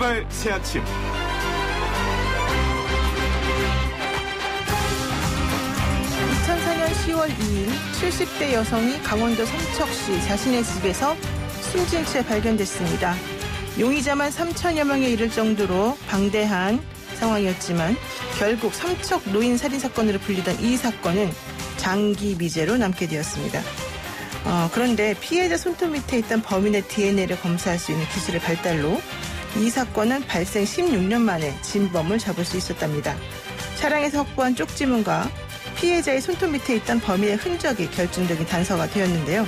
출발 새아침. (2004년 10월 2일) 70대 여성이 강원도 삼척시 자신의 집에서 숨진 채 발견됐습니다. 용의자만 3천여 명에 이를 정도로 방대한 상황이었지만 결국 삼척 노인 살인사건으로 불리던 이 사건은 장기 미제로 남게 되었습니다. 그런데 피해자 손톱 밑에 있던 범인의 DNA를 검사할 수 있는 기술의 발달로 이 사건은 발생 16년 만에 진범을 잡을 수 있었답니다. 차량에서 확보한 쪽지문과 피해자의 손톱 밑에 있던 범인의 흔적이 결정적인 단서가 되었는데요.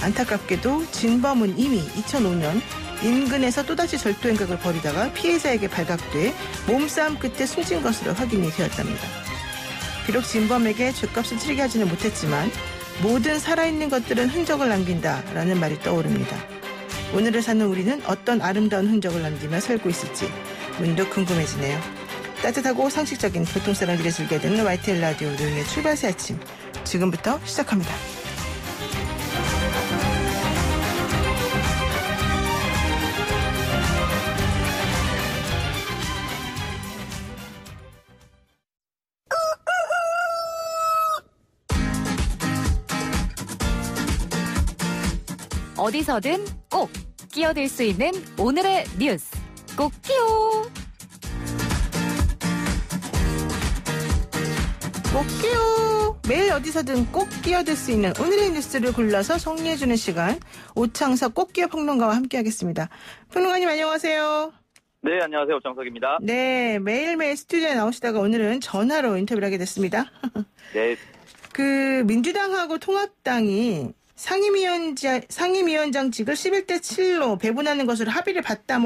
안타깝게도 진범은 이미 2005년 인근에서 또다시 절도 행각을 벌이다가 피해자에게 발각돼 몸싸움 끝에 숨진 것으로 확인이 되었답니다. 비록 진범에게 죗값을 치르게 하지는 못했지만 모든 살아있는 것들은 흔적을 남긴다라는 말이 떠오릅니다. 오늘을 사는 우리는 어떤 아름다운 흔적을 남기며 살고 있을지 문득 궁금해지네요. 따뜻하고 상식적인 보통사람들이 즐겨야 되는 YTN 라디오 노영의 출발 새 아침, 지금부터 시작합니다. 어디서든 꼭 끼어들 수 있는 오늘의 뉴스, 꼭 끼요. 꼭 끼요. 매일 어디서든 꼭 끼어들 수 있는 오늘의 뉴스를 골라서 정리해주는 시간, 오창석 꼭 끼어 평론가와 함께하겠습니다. 평론가님 안녕하세요. 네, 안녕하세요. 오창석입니다. 네, 매일매일 스튜디오에 나오시다가 오늘은 전화로 인터뷰를 하게 됐습니다. 네. 민주당하고 통합당이 상임위원장직을 11대 7로 배분하는 것으로 합의를 봤다,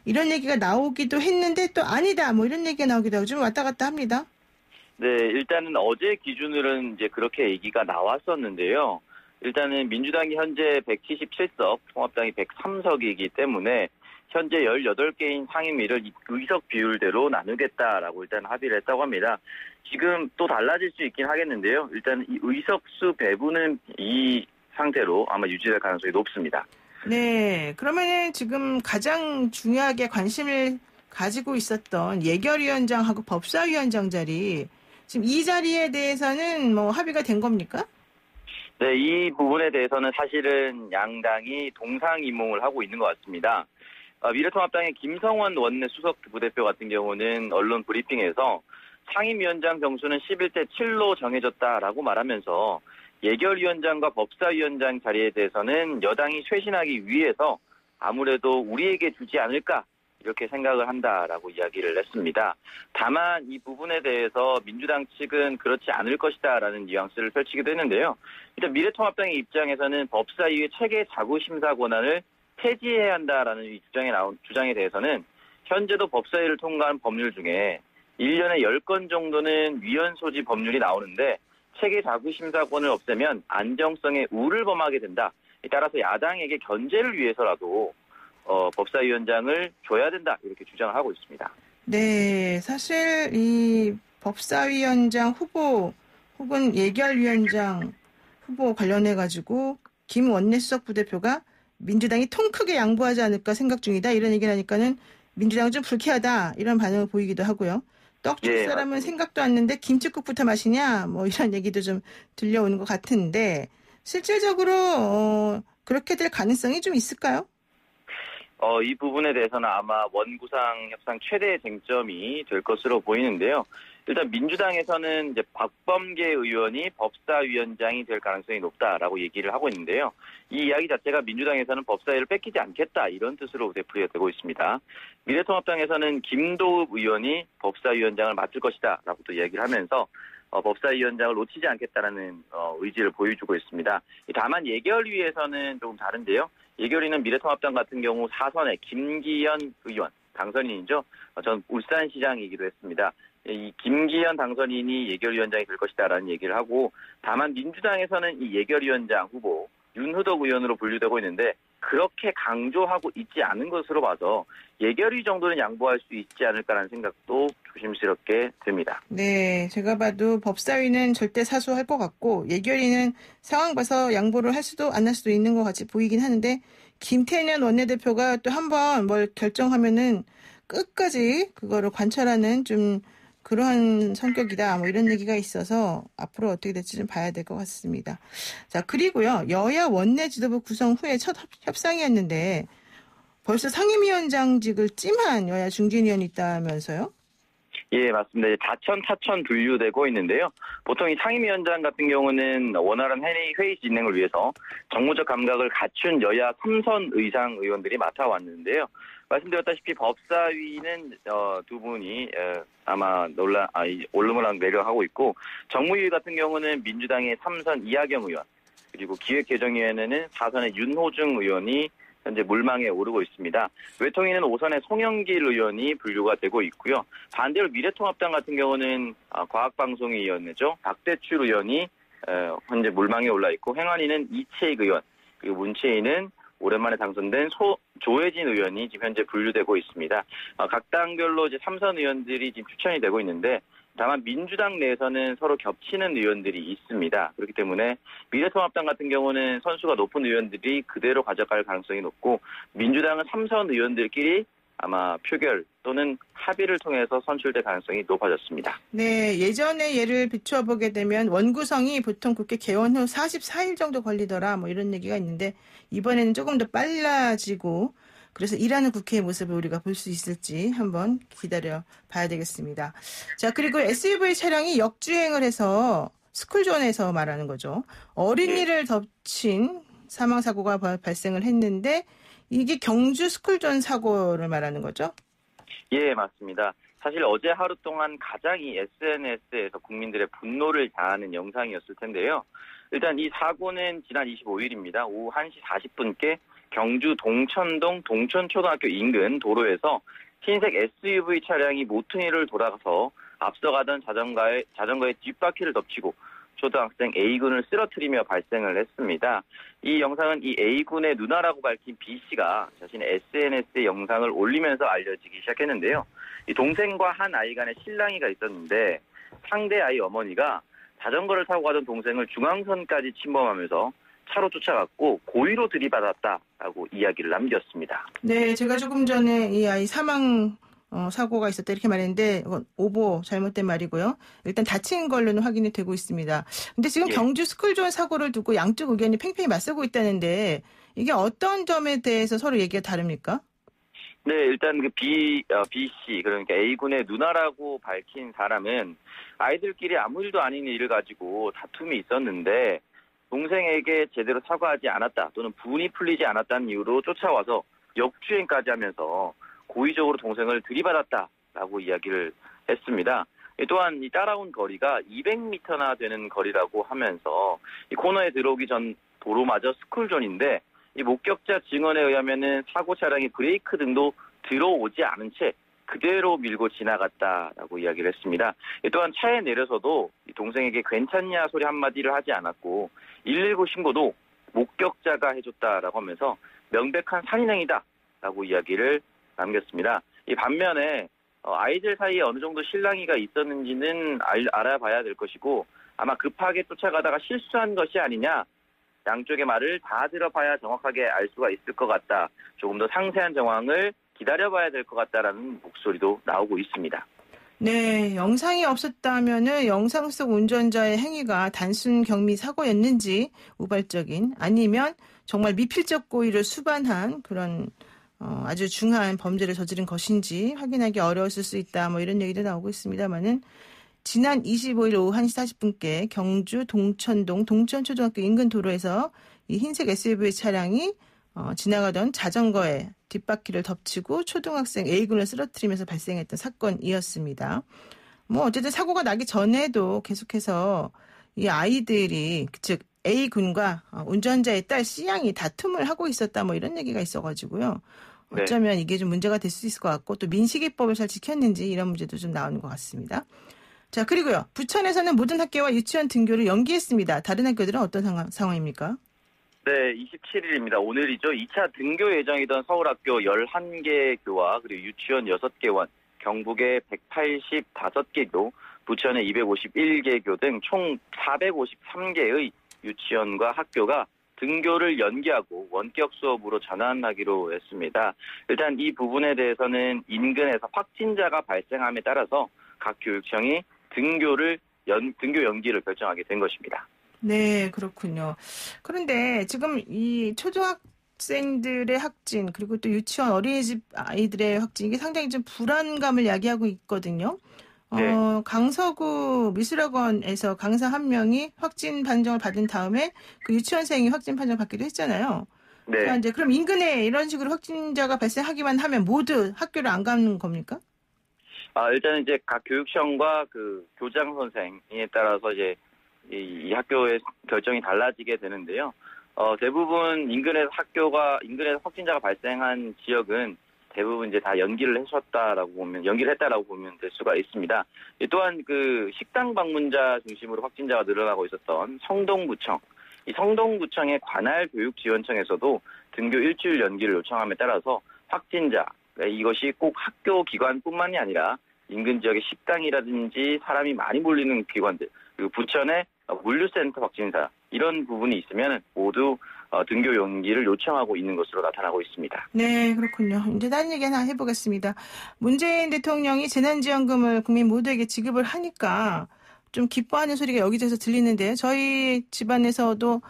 이런 얘기가 나오기도 했는데 또 아니다, 이런 얘기가 나오기도 하고 좀 왔다 갔다 합니다. 네, 일단은 어제 기준으로는 이제 그렇게 얘기가 나왔었는데요. 일단은 민주당이 현재 177석, 통합당이 103석이기 때문에 현재 18개인 상임위를 의석 비율대로 나누겠다라고 일단 합의를 했다고 합니다. 지금 또 달라질 수 있긴 하겠는데요. 일단 이 의석수 배분은 이 상태로 아마 유지될 가능성이 높습니다. 네, 그러면은 지금 가장 중요하게 관심을 가지고 있었던 예결위원장하고 법사위원장 자리, 지금 이 자리에 대해서는 합의가 된 겁니까? 네, 이 부분에 대해서는 사실은 양당이 동상이몽을 하고 있는 것 같습니다. 미래통합당의 김성원 원내 수석 부대표 같은 경우는 언론 브리핑에서 상임위원장 정수는 11대 7로 정해졌다라고 말하면서 예결위원장과 법사위원장 자리에 대해서는 여당이 쇄신하기 위해서 아무래도 우리에게 주지 않을까 이렇게 생각을 한다라고 이야기를 했습니다. 다만 이 부분에 대해서 민주당 측은 그렇지 않을 것이다라는 뉘앙스를 펼치기도 했는데요. 일단 미래통합당의 입장에서는 법사위의 체계 자구 심사 권한을 폐지해야 한다라는 이 주장에 대해서는 현재도 법사위를 통과한 법률 중에 1년에 10건 정도는 위헌 소지 법률이 나오는데 체계 자구 심사권을 없애면 안정성에 우를 범하게 된다. 따라서 야당에게 견제를 위해서라도 법사위원장을 줘야 된다. 이렇게 주장을 하고 있습니다. 네, 사실 이 법사위원장 후보 혹은 예결위원장 후보 관련해가지고 김 원내수석 부대표가 민주당이 통 크게 양보하지 않을까 생각 중이다, 이런 얘기를 하니까는 민주당은 좀 불쾌하다, 이런 반응을 보이기도 하고요. 떡 줄 사람은 생각도 안 했는데 김치국부터 마시냐, 이런 얘기도 좀 들려오는 것 같은데 실질적으로 그렇게 될 가능성이 좀 있을까요? 이 부분에 대해서는 아마 원구상 협상 최대 쟁점이 될 것으로 보이는데요. 일단 민주당에서는 이제 박범계 의원이 법사위원장이 될 가능성이 높다라고 얘기를 하고 있는데요. 이 이야기 자체가 민주당에서는 법사위를 뺏기지 않겠다, 이런 뜻으로 되풀이가 되고 있습니다. 미래통합당에서는 김도읍 의원이 법사위원장을 맡을 것이다라고 또 이야기를 하면서 법사위원장을 놓치지 않겠다라는 의지를 보여주고 있습니다. 다만 예결위에서는 조금 다른데요. 예결위는 미래통합당 같은 경우 4선의 김기현 의원, 당선인이죠. 전 울산시장이기도 했습니다. 이 김기현 당선인이 예결위원장이 될 것이다라는 얘기를 하고, 다만 민주당에서는 이 예결위원장 후보 윤후덕 의원으로 분류되고 있는데 그렇게 강조하고 있지 않은 것으로 봐서 예결위 정도는 양보할 수 있지 않을까라는 생각도 조심스럽게 듭니다. 네, 제가 봐도 법사위는 절대 사수할 것 같고 예결위는 상황 봐서 양보를 할 수도 안 할 수도 있는 것 같이 보이긴 하는데, 김태년 원내대표가 또 한번 뭘 결정하면은 끝까지 그거를 관찰하는 좀 그러한 성격이다. 뭐 이런 얘기가 있어서 앞으로 어떻게 될지 좀 봐야 될 것 같습니다. 자, 그리고요. 여야 원내 지도부 구성 후에 첫 협상이었는데 벌써 상임위원장직을 찜한 여야 중진위원이 있다면서요? 예, 맞습니다. 다천, 타천 분류되고 있는데요. 보통 이 상임위원장 같은 경우는 원활한 회의 진행을 위해서 정무적 감각을 갖춘 여야 3선 의상 의원들이 맡아왔는데요. 말씀드렸다시피 법사위는 두 분이 아마 올름을 내려하고 있고, 정무위 같은 경우는 민주당의 3선 이하경 의원, 그리고 기획개정위원회는 4선의 윤호중 의원이 현재 물망에 오르고 있습니다. 외통위는 5선의 송영길 의원이 분류가 되고 있고요. 반대로 미래통합당 같은 경우는 과학방송위원회죠. 박대출 의원이 현재 물망에 올라 있고, 행안위는 이채익 의원, 그리고 문체위는 오랜만에 당선된 조혜진 의원이 지금 현재 분류되고 있습니다. 각 당별로 이제 3선 의원들이 지금 추천이 되고 있는데, 다만 민주당 내에서는 서로 겹치는 의원들이 있습니다. 그렇기 때문에 미래통합당 같은 경우는 선수가 높은 의원들이 그대로 가져갈 가능성이 높고, 민주당은 3선 의원들끼리 아마 표결 또는 합의를 통해서 선출될 가능성이 높아졌습니다. 네, 예전에 예를 비추어보게 되면 원구성이 보통 국회 개원 후 44일 정도 걸리더라 뭐 이런 얘기가 있는데, 이번에는 조금 더 빨라지고 그래서 일하는 국회의 모습을 우리가 볼 수 있을지 한번 기다려 봐야 되겠습니다. 자, 그리고 SUV 차량이 역주행을 해서 스쿨존에서 말하는 거죠. 어린이를 덮친 사망사고가 발생을 했는데 이게 경주 스쿨존 사고를 말하는 거죠? 예, 맞습니다. 사실 어제 하루 동안 가장 이 SNS에서 국민들의 분노를 자아낸 영상이었을 텐데요. 일단 이 사고는 지난 25일입니다. 오후 1시 40분께 경주 동천동 동천초등학교 인근 도로에서 흰색 SUV 차량이 모퉁이를 돌아가서 앞서가던 자전거의 뒷바퀴를 덮치고 초등학생 A군을 쓰러뜨리며 발생을 했습니다. 이 영상은 이 A군의 누나라고 밝힌 B씨가 자신의 SNS에 영상을 올리면서 알려지기 시작했는데요. 이 동생과 한 아이 간의 실랑이가 있었는데, 상대 아이 어머니가 자전거를 타고 가던 동생을 중앙선까지 침범하면서 차로 쫓아갔고 고의로 들이받았다라고 이야기를 남겼습니다. 네, 제가 조금 전에 이 아이 사망 사고가 있었다 이렇게 말했는데 오보 잘못된 말이고요. 일단 다친 걸로는 확인이 되고 있습니다. 근데 지금 경주 스쿨존 사고를 두고 양쪽 의견이 팽팽히 맞서고 있다는데 이게 어떤 점에 대해서 서로 얘기가 다릅니까? 네, 일단 그 B씨, 그러니까 A군의 누나라고 밝힌 사람은 아이들끼리 아무 일도 아닌 일을 가지고 다툼이 있었는데 동생에게 제대로 사과하지 않았다 또는 분이 풀리지 않았다는 이유로 쫓아와서 역주행까지 하면서 고의적으로 동생을 들이받았다라고 이야기를 했습니다. 또한 이 따라온 거리가 200m나 되는 거리라고 하면서 이 코너에 들어오기 전 도로마저 스쿨존인데, 이 목격자 증언에 의하면은 사고 차량이 브레이크 등도 들어오지 않은 채 그대로 밀고 지나갔다라고 이야기를 했습니다. 또한 차에 내려서도 동생에게 괜찮냐 소리 한마디를 하지 않았고 119 신고도 목격자가 해줬다라고 하면서 명백한 살인행위다라고 이야기를 남겼습니다. 이 반면에 아이들 사이에 어느 정도 실랑이가 있었는지는 알아봐야 될 것이고, 아마 급하게 쫓아가다가 실수한 것이 아니냐, 양쪽의 말을 다 들어봐야 정확하게 알 수가 있을 것 같다. 조금 더 상세한 정황을 기다려봐야 될 것 같다라는 목소리도 나오고 있습니다. 네, 영상이 없었다면은 영상 속 운전자의 행위가 단순 경미 사고였는지 우발적인, 아니면 정말 미필적 고의를 수반한 그런 아주 중한 범죄를 저지른 것인지 확인하기 어려웠을 수 있다. 뭐 이런 얘기도 나오고 있습니다만은 지난 25일 오후 1시 40분께 경주 동천동 동천초등학교 인근 도로에서 이 흰색 SUV 차량이 지나가던 자전거에 뒷바퀴를 덮치고 초등학생 A군을 쓰러뜨리면서 발생했던 사건이었습니다. 뭐 어쨌든 사고가 나기 전에도 계속해서 이 아이들이, 즉 A군과 운전자의 딸 C양이 다툼을 하고 있었다 뭐 이런 얘기가 있어가지고요. 어쩌면 이게 좀 문제가 될 수 있을 것 같고, 또 민식이법을 잘 지켰는지 이런 문제도 좀 나오는 것 같습니다. 자, 그리고요. 부천에서는 모든 학교와 유치원 등교를 연기했습니다. 다른 학교들은 어떤 상황입니까? 네, 27일입니다. 오늘이죠. 2차 등교 예정이던 서울학교 11개 교와 그리고 유치원 6개원, 경북의 185개 교, 부천의 251개 교 등 총 453개의 유치원과 학교가 등교를 연기하고 원격 수업으로 전환하기로 했습니다. 일단 이 부분에 대해서는 인근에서 확진자가 발생함에 따라서 각 교육청이 등교 연기를 결정하게 된 것입니다. 네, 그렇군요. 그런데 지금 이 초등학생들의 확진, 그리고 또 유치원 어린이집 아이들의 확진, 이게 상당히 좀 불안감을 야기하고 있거든요. 네. 강서구 미술학원에서 강사 한 명이 확진 판정을 받은 다음에 그 유치원생이 확진 판정 받기도 했잖아요. 네. 그러니까 이제 그럼 인근에 이런 식으로 확진자가 발생하기만 하면 모두 학교를 안 가는 겁니까? 일단은 이제 각 교육청과 그 교장 선생에 따라서 이제 이 학교의 결정이 달라지게 되는데요. 대부분 인근에서 확진자가 발생한 지역은 대부분 이제 다 연기를 했다라고 보면 될 수가 있습니다. 또한 그 식당 방문자 중심으로 확진자가 늘어나고 있었던 성동구청, 이 성동구청의 관할 교육지원청에서도 등교 일주일 연기를 요청함에 따라서 확진자, 이것이 꼭 학교 기관뿐만이 아니라 인근 지역의 식당이라든지 사람이 많이 몰리는 기관들, 그리고 부천의 물류센터 확진자, 이런 부분이 있으면 모두 등교 연기를 요청하고 있는 것으로 나타나고 있습니다. 네, 그렇군요. 이제 다른 얘기 하나 해보겠습니다. 문재인 대통령이 재난지원금을 국민 모두에게 지급을 하니까 좀 기뻐하는 소리가 여기저기서 들리는데요. 저희 집안에서도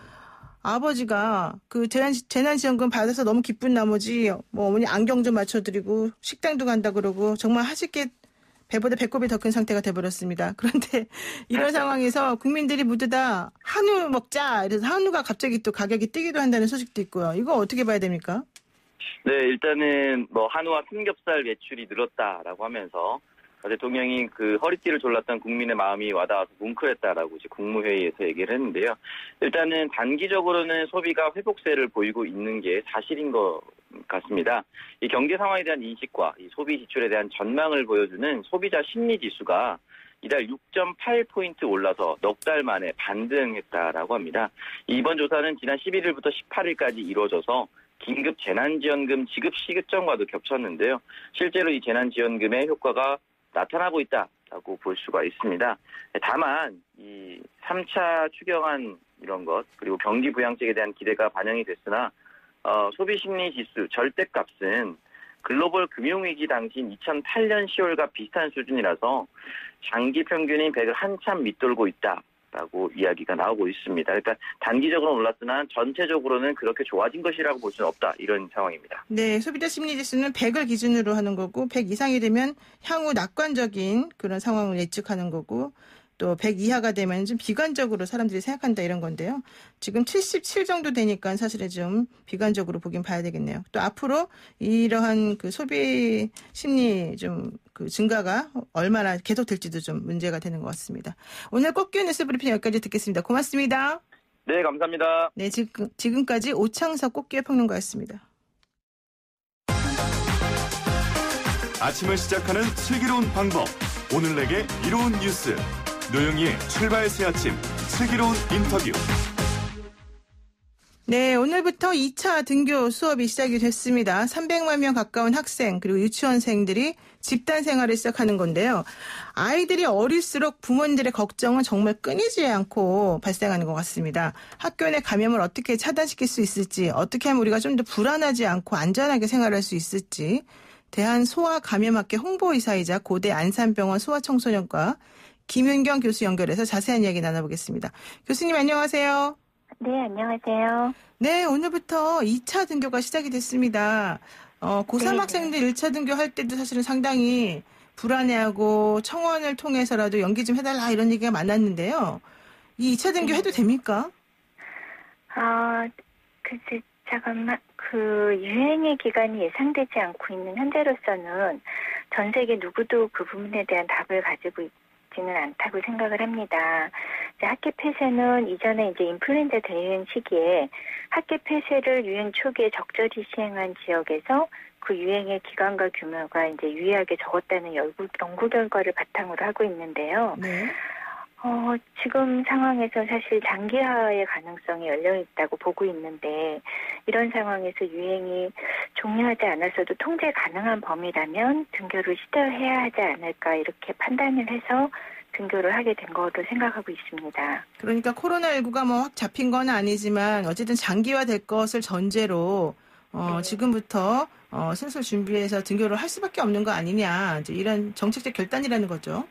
아버지가 그 재난지원금 받아서 너무 기쁜 나머지 뭐 어머니 안경 좀 맞춰드리고 식당도 간다 그러고 정말 하실 게 배보다 배꼽이 더 큰 상태가 돼버렸습니다. 그런데 이런 상황에서 국민들이 모두 다 한우 먹자. 그래서 한우가 갑자기 또 가격이 뛰기도 한다는 소식도 있고요. 이거 어떻게 봐야 됩니까? 네, 일단은 뭐 한우와 삼겹살 매출이 늘었다라고 하면서 대통령이 그 허리띠를 졸랐던 국민의 마음이 와닿아서 뭉클했다라고 이제 국무회의에서 얘기를 했는데요. 일단은 단기적으로는 소비가 회복세를 보이고 있는 게 사실인 것 같습니다. 이 경제 상황에 대한 인식과 이 소비 지출에 대한 전망을 보여주는 소비자 심리 지수가 이달 6.8포인트 올라서 넉 달 만에 반등했다라고 합니다. 이번 조사는 지난 11일부터 18일까지 이루어져서 긴급 재난지원금 지급 시점과도 겹쳤는데요. 실제로 이 재난지원금의 효과가 나타나고 있다라고 볼 수가 있습니다. 다만 이 3차 추경안 이런 것, 그리고 경기 부양책에 대한 기대가 반영이 됐으나 소비심리지수 절대값은 글로벌 금융위기 당시인 2008년 10월과 비슷한 수준이라서 장기 평균인 100을 한참 밑돌고 있다라고 이야기가 나오고 있습니다. 그러니까 단기적으로는 올랐으나 전체적으로는 그렇게 좋아진 것이라고 볼 수는 없다, 이런 상황입니다. 네, 소비자 심리지수는 100을 기준으로 하는 거고 100 이상이 되면 향후 낙관적인 그런 상황을 예측하는 거고 또 100 이하가 되면 좀 비관적으로 사람들이 생각한다 이런 건데요. 지금 77 정도 되니까 사실은 좀 비관적으로 보긴 봐야 되겠네요. 또 앞으로 이러한 그 소비 심리 좀 그 증가가 얼마나 계속될지도 좀 문제가 되는 것 같습니다. 오늘 꽃기운 뉴스 브리핑 여기까지 듣겠습니다. 고맙습니다. 네, 감사합니다. 네, 지금까지 오창석 꽃기의 평론가였습니다. 아침을 시작하는 슬기로운 방법. 오늘 내게 이로운 뉴스. 노영희의 출발 새 아침 슬기로운 인터뷰. 네, 오늘부터 2차 등교 수업이 시작이 됐습니다. 300만 명 가까운 학생 그리고 유치원생들이 집단 생활을 시작하는 건데요. 아이들이 어릴수록 부모님들의 걱정은 정말 끊이지 않고 발생하는 것 같습니다. 학교 내 감염을 어떻게 차단시킬 수 있을지, 어떻게 하면 우리가 좀 더 불안하지 않고 안전하게 생활할 수 있을지, 대한소아감염학회 홍보이사이자 고대 안산병원 소아청소년과 김윤경 교수 연결해서 자세한 이야기 나눠보겠습니다. 교수님 안녕하세요. 네, 안녕하세요. 네, 오늘부터 2차 등교가 시작이 됐습니다. 고3 네. 학생들 1차 등교할 때도 사실은 상당히 불안해하고 청원을 통해서라도 연기 좀 해달라 이런 얘기가 많았는데요. 이 2차 등교 해도 됩니까? 글쎄, 잠깐만. 그 유행의 기간이 예상되지 않고 있는 현재로서는 전 세계 누구도 그 부분에 대한 답을 가지고 있지는 않다고 생각을 합니다. 이제 학계 폐쇄는 이전에 이제 인플루엔자 대유행 시기에 학계 폐쇄를 유행 초기에 적절히 시행한 지역에서 그 유행의 기간과 규모가 이제 유의하게 적었다는 연구 결과를 바탕으로 하고 있는데요. 네. 지금 상황에서 사실 장기화의 가능성이 열려 있다고 보고 있는데 이런 상황에서 유행이 종료하지 않았어도 통제 가능한 범위라면 등교를 시도해야 하지 않을까 이렇게 판단을 해서 등교를 하게 된 거로 생각하고 있습니다. 그러니까 코로나19가 뭐 확 잡힌 건 아니지만 어쨌든 장기화될 것을 전제로 네. 지금부터 슬슬 준비해서 등교를 할 수밖에 없는 거 아니냐. 이제 이런 정책적 결단이라는 거죠.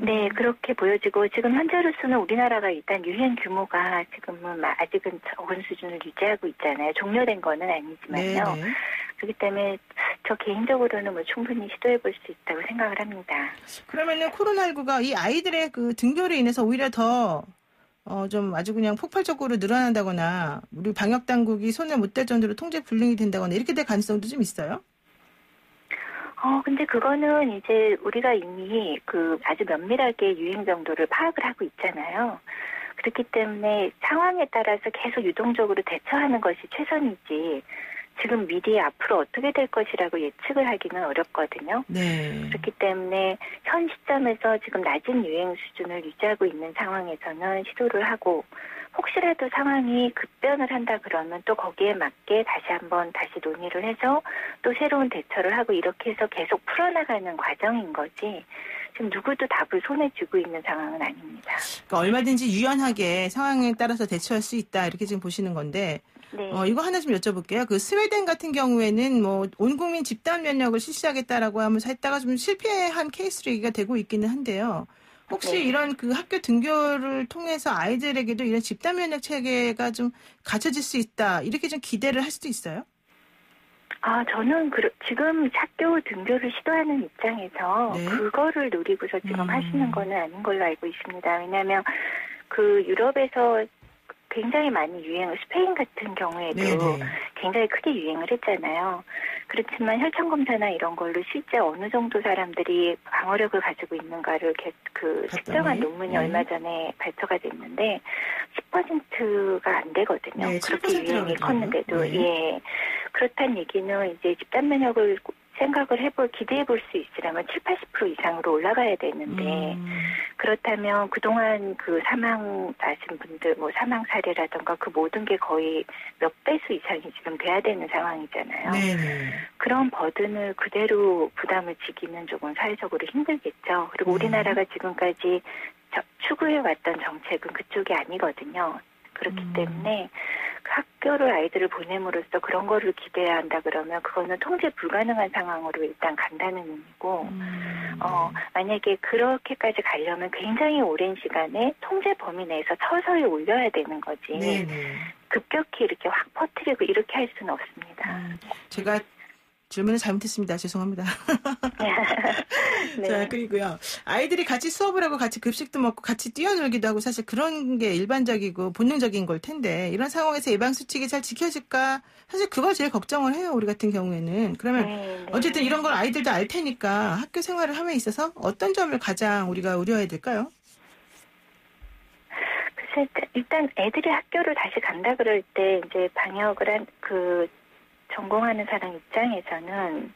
네, 그렇게 보여지고 지금 현재로서는 우리나라가 일단 유행 규모가 지금은 아직은 적은 수준을 유지하고 있잖아요. 종료된 거는 아니지만요. 네네. 그렇기 때문에 저 개인적으로는 뭐 충분히 시도해 볼 수 있다고 생각을 합니다. 그러면은 코로나19가 이 아이들의 그 등교로 인해서 오히려 더 좀 아주 그냥 폭발적으로 늘어난다거나 우리 방역 당국이 손을 못 댈 정도로 통제 불능이 된다거나 이렇게 될 가능성도 좀 있어요? 근데 그거는 이제 우리가 이미 그 아주 면밀하게 유행 정도를 파악을 하고 있잖아요. 그렇기 때문에 상황에 따라서 계속 유동적으로 대처하는 것이 최선이지 지금 미리 앞으로 어떻게 될 것이라고 예측을 하기는 어렵거든요. 네. 그렇기 때문에 현 시점에서 지금 낮은 유행 수준을 유지하고 있는 상황에서는 시도를 하고 혹시라도 상황이 급변을 한다 그러면 또 거기에 맞게 다시 논의를 해서 또 새로운 대처를 하고 이렇게 해서 계속 풀어나가는 과정인 거지 지금 누구도 답을 손에 쥐고 있는 상황은 아닙니다. 그러니까 얼마든지 유연하게 상황에 따라서 대처할 수 있다 이렇게 지금 보시는 건데 네. 이거 하나 좀 여쭤볼게요. 그 스웨덴 같은 경우에는 뭐 온 국민 집단 면역을 실시하겠다라고 하면서 했다가 좀 실패한 케이스로 얘기가 되고 있기는 한데요. 혹시 네. 이런 그 학교 등교를 통해서 아이들에게도 이런 집단 면역 체계가 좀 갖춰질 수 있다 이렇게 좀 기대를 할 수도 있어요? 저는 지금 학교 등교를 시도하는 입장에서 네. 그거를 노리고서 지금 하시는 거는 아닌 걸로 알고 있습니다. 왜냐하면 그 유럽에서 굉장히 많이 스페인 같은 경우에도 네네. 굉장히 크게 유행을 했잖아요. 그렇지만 혈청검사나 이런 걸로 실제 어느 정도 사람들이 방어력을 가지고 있는가를 측정한 논문이 네. 얼마 전에 발표가 됐는데 10%가 안 되거든요. 네, 그렇게 7% 유행이 라고 컸는데도 네. 예. 그렇다는 얘기는 이제 집단 면역을 기대해 볼 수 있으려면 7, 80% 이상으로 올라가야 되는데 그렇다면 그동안 그 사망하신 분들 사망 사례라든가 그 모든 게 거의 몇 배수 이상이 지금 돼야 되는 상황이잖아요. 네네. 그런 버든을 그대로 부담을 지기는 조금 사회적으로 힘들겠죠. 그리고 우리나라가 지금까지 추구해왔던 정책은 그쪽이 아니거든요. 그렇기 때문에 학교를 아이들을 보냄으로써 그런 거를 기대해야 한다 그러면 그거는 통제 불가능한 상황으로 일단 간다는 의미고 만약에 그렇게까지 가려면 굉장히 오랜 시간에 통제 범위 내에서 서서히 올려야 되는 거지 네네. 급격히 이렇게 확 퍼뜨리고 이렇게 할 수는 없습니다. 제가 질문을 잘못했습니다. 죄송합니다. 네. 자, 그리고요. 아이들이 같이 수업을 하고 같이 급식도 먹고 같이 뛰어놀기도 하고 사실 그런 게 일반적이고 본능적인 걸 텐데 이런 상황에서 예방수칙이 잘 지켜질까? 사실 그걸 제일 걱정을 해요. 우리 같은 경우에는. 그러면 네. 어쨌든 이런 걸 아이들도 알 테니까 학교 생활을 함에 있어서 어떤 점을 가장 우리가 우려해야 될까요? 글쎄, 일단 애들이 학교를 다시 간다 그럴 때 이제 방역을 전공하는 사람 입장에서는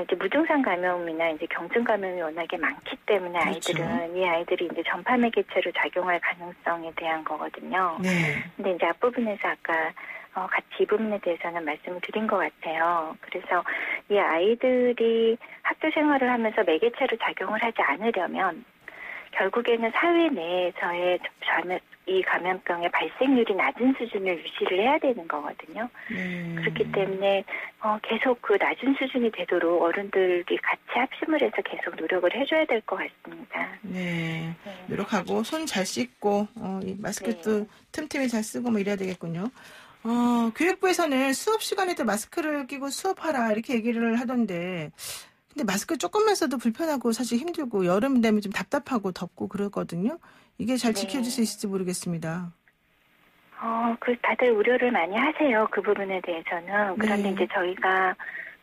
이제 무증상 감염이나 이제 경증 감염이 워낙에 많기 때문에 그렇죠. 이 아이들이 이제 전파매 개체로 작용할 가능성에 대한 거거든요. 네. 근데 이제 앞부분에서 아까 같이 이 부분에 대해서는 말씀을 드린 것 같아요. 그래서 이 아이들이 학교 생활을 하면서 매개체로 작용을 하지 않으려면 결국에는 사회 내에서의 이 감염병의 발생률이 낮은 수준을 유지를 해야 되는 거거든요. 그렇기 때문에 계속 그 낮은 수준이 되도록 어른들이 같이 합심을 해서 계속 노력을 해줘야 될 것 같습니다. 네. 노력하고 손 잘 씻고 이 마스크도 틈틈이 잘 쓰고 뭐 이래야 되겠군요. 교육부에서는 수업 시간에도 마스크를 끼고 수업하라 이렇게 얘기를 하던데 근데 마스크 조금만 써도 불편하고 사실 힘들고 여름 되면 좀 답답하고 덥고 그러거든요. 이게 잘 지켜질 수 있을지 모르겠습니다. 다들 우려를 많이 하세요. 그 부분에 대해서는. 그런데 이제 저희가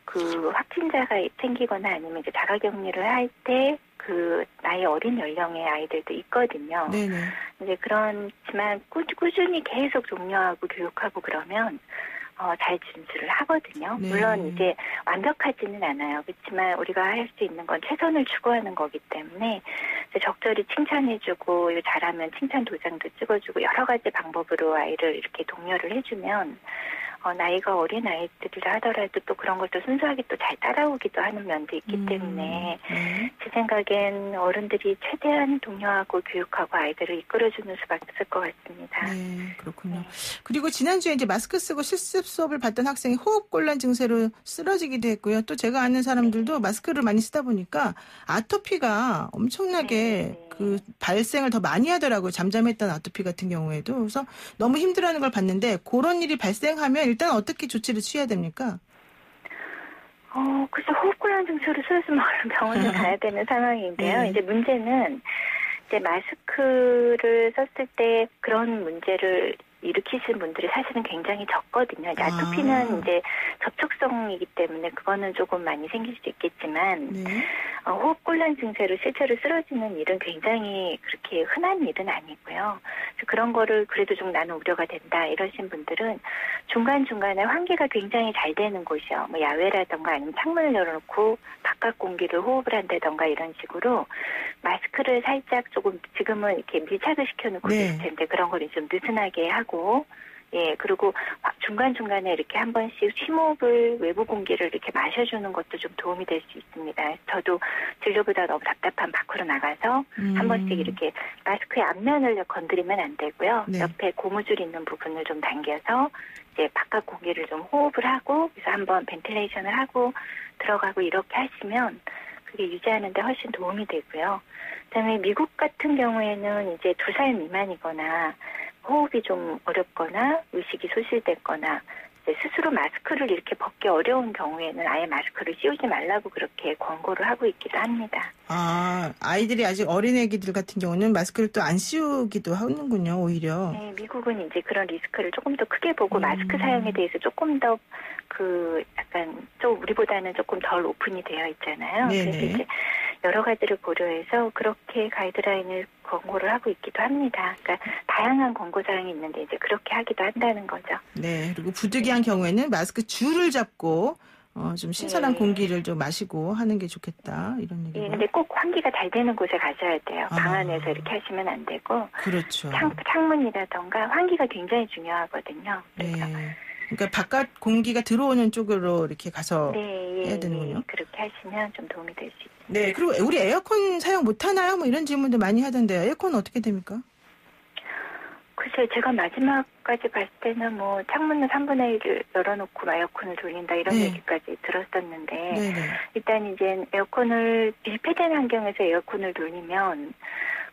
그 확진자가 생기거나 아니면 이제 자가격리를 할 때 그 나이 어린 연령의 아이들도 있거든요. 네네. 이제 그렇지만 꾸준히 계속 독려하고 교육하고 그러면 잘 준수를 하거든요. 네. 물론 이제 완벽하지는 않아요. 그렇지만 우리가 할 수 있는 건 최선을 추구하는 거기 때문에 적절히 칭찬해주고 잘하면 칭찬 도장도 찍어주고 여러 가지 방법으로 아이를 이렇게 독려를 해주면 나이가 어린 아이들이라 하더라도 또 그런 걸 또 순수하게 또 잘 따라오기도 하는 면도 있기 때문에 제 생각엔 어른들이 최대한 독려하고 교육하고 아이들을 이끌어주는 수밖에 없을 것 같습니다. 네, 그렇군요. 그리고 지난주에 이제 마스크 쓰고 실습 수업을 받던 학생이 호흡곤란 증세로 쓰러지기도 했고요. 또 제가 아는 사람들도 마스크를 많이 쓰다 보니까 아토피가 엄청나게 그 발생을 더 많이 하더라고요. 잠잠했던 아토피 같은 경우에도. 그래서 너무 힘들어하는 걸 봤는데 그런 일이 발생하면 일단 어떻게 조치를 취해야 됩니까? 글쎄 호흡곤란 증세로 쓰러지면 얼른 병원에 가야 되는 상황인데요. 이제 문제는 이제 마스크를 썼을 때 그런 문제를 일으키시는 분들이 사실은 굉장히 적거든요. 이제 아토피는 이제 접촉성이기 때문에 그거는 조금 많이 생길 수 있겠지만 호흡곤란 증세로 실제로 쓰러지는 일은 굉장히 그렇게 흔한 일은 아니고요. 그래서 그런 거를 그래도 좀 나는 우려가 된다 이러신 분들은 중간중간에 환기가 굉장히 잘 되는 곳이요. 뭐 야외라던가 아니면 창문을 열어놓고 바깥 공기를 호흡을 한다던가 이런 식으로 마스크를 살짝 조금 지금은 이렇게 밀착을 시켜놓고 있을 텐데 그런 거를 좀 느슨하게 하고 그리고 중간중간에 이렇게 한 번씩 심호흡을 외부 공기를 이렇게 마셔주는 것도 좀 도움이 될 수 있습니다. 저도 진료보다 너무 답답한 밖으로 나가서 한 번씩 이렇게 마스크의 앞면을 건드리면 안 되고요. 옆에 고무줄 있는 부분을 좀 당겨서 이제 바깥 공기를 좀 호흡을 하고 그래서 한번 벤틸레이션을 하고 들어가고 이렇게 하시면 그게 유지하는 데 훨씬 도움이 되고요. 그다음에 미국 같은 경우에는 이제 2살 미만이거나 호흡이 좀 어렵거나 의식이 소실됐거나 스스로 마스크를 이렇게 벗기 어려운 경우에는 아예 마스크를 씌우지 말라고 그렇게 권고를 하고 있기도 합니다. 아이들이 아직 어린 애기들 같은 경우는 마스크를 또 안 씌우기도 하는군요, 오히려. 네, 미국은 이제 그런 리스크를 조금 더 크게 보고 마스크 사용에 대해서 조금 더 약간 좀 우리보다는 조금 덜 오픈이 되어 있잖아요. 그래서 이제 여러 가지를 고려해서 그렇게 가이드라인을 권고를 하고 있기도 합니다. 그러니까 다양한 권고 사항이 있는데 이제 그렇게 하기도 한다는 거죠. 네, 그리고 부득이한 경우에는 마스크 줄을 잡고 좀 신선한 공기를 좀 마시고 하는 게 좋겠다 이런 얘기고. 근데 꼭 환기가 잘 되는 곳에 가셔야 돼요. 방 안에서 이렇게 하시면 안 되고. 그렇죠. 창문이라던가 환기가 굉장히 중요하거든요. 그래서. 그러니까 바깥 공기가 들어오는 쪽으로 이렇게 가서 해야 되는군요. 그렇게 하시면 좀 도움이 될 수 있습니다. 네, 그리고 우리 에어컨 사용 못 하나요? 뭐 이런 질문도 많이 하던데요. 에어컨 어떻게 됩니까? 글쎄요, 제가 마지막까지 봤을 때는 뭐 창문을 3분의 1을 열어놓고 에어컨을 돌린다 이런 얘기까지 들었었는데 일단 이제 에어컨을 밀폐된 환경에서 에어컨을 돌리면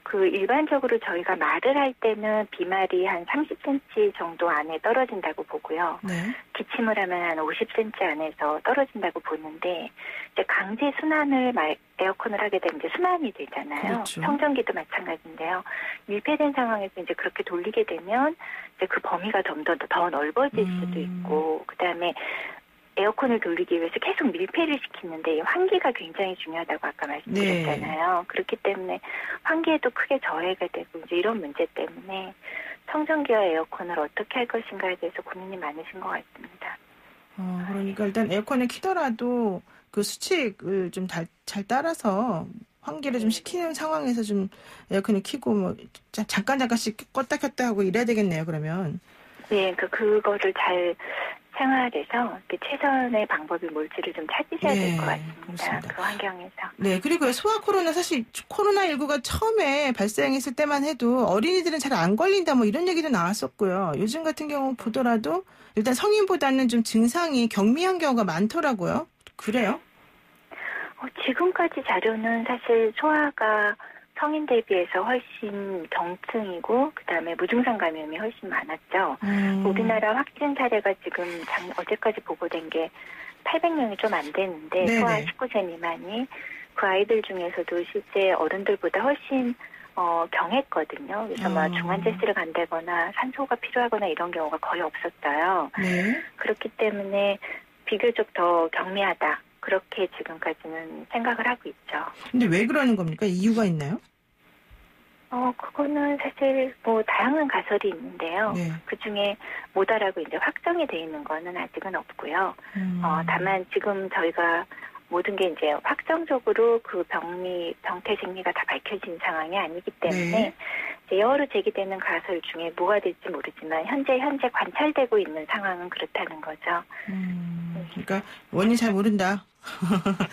그 일반적으로 저희가 말을 할 때는 비말이 한 30cm 정도 안에 떨어진다고 보고요. 기침을 하면 한 50cm 안에서 떨어진다고 보는데 이제 강제 순환을 에어컨을 하게 되면 이제 순환이 되잖아요. 그렇죠. 청정기도 마찬가지인데요. 밀폐된 상황에서 이제 그렇게 돌리게 되면 이제 그 범위가 좀 더 넓어질 수도 있고 그다음에 에어컨을 돌리기 위해서 계속 밀폐를 시키는데 환기가 굉장히 중요하다고 아까 말씀드렸잖아요. 그렇기 때문에 환기에도 크게 저해가 되고 이제 이런 문제 때문에 청정기와 에어컨을 어떻게 할 것인가에 대해서 고민이 많으신 것 같습니다. 그러니까 일단 에어컨을 키더라도 그 수칙을 좀 잘 따라서 환기를 좀 시키는 상황에서 좀 에어컨을 키고 뭐 잠깐씩 껐다 켰다 하고 이래야 되겠네요. 그러면. 네, 그거를 잘 생활에서 최선의 방법이 뭘지를 좀 찾으셔야 될 것 같습니다. 그렇습니다. 그 환경에서. 네, 그리고 소아 코로나 사실 코로나19가 처음에 발생했을 때만 해도 어린이들은 잘 안 걸린다 뭐 이런 얘기도 나왔었고요. 요즘 같은 경우 보더라도 일단 성인보다는 좀 증상이 경미한 경우가 많더라고요. 그래요? 지금까지 자료는 사실 소아가 성인 대비해서 훨씬 경증이고 그다음에 무증상 감염이 훨씬 많았죠. 우리나라 확진 사례가 지금 어제까지 보고된 게 800명이 좀 안 되는데 소아 19세 미만이 그 아이들 중에서도 실제 어른들보다 훨씬 경했거든요. 그래서 막 중환자실을 간다거나 산소가 필요하거나 이런 경우가 거의 없었어요. 그렇기 때문에 비교적 더 경미하다. 그렇게 지금까지는 생각을 하고 있죠. 근데 왜 그러는 겁니까? 이유가 있나요? 그거는 사실 뭐 다양한 가설이 있는데요. 그 중에 모다라고 이제 확정이 돼 있는 거는 아직은 없고요. 다만 지금 저희가 모든 게 이제 확정적으로 그 병태 징리가 다 밝혀진 상황이 아니기 때문에 여러 제기되는 가설 중에 뭐가 될지 모르지만 현재 관찰되고 있는 상황은 그렇다는 거죠. 그러니까 원인 잘 모른다.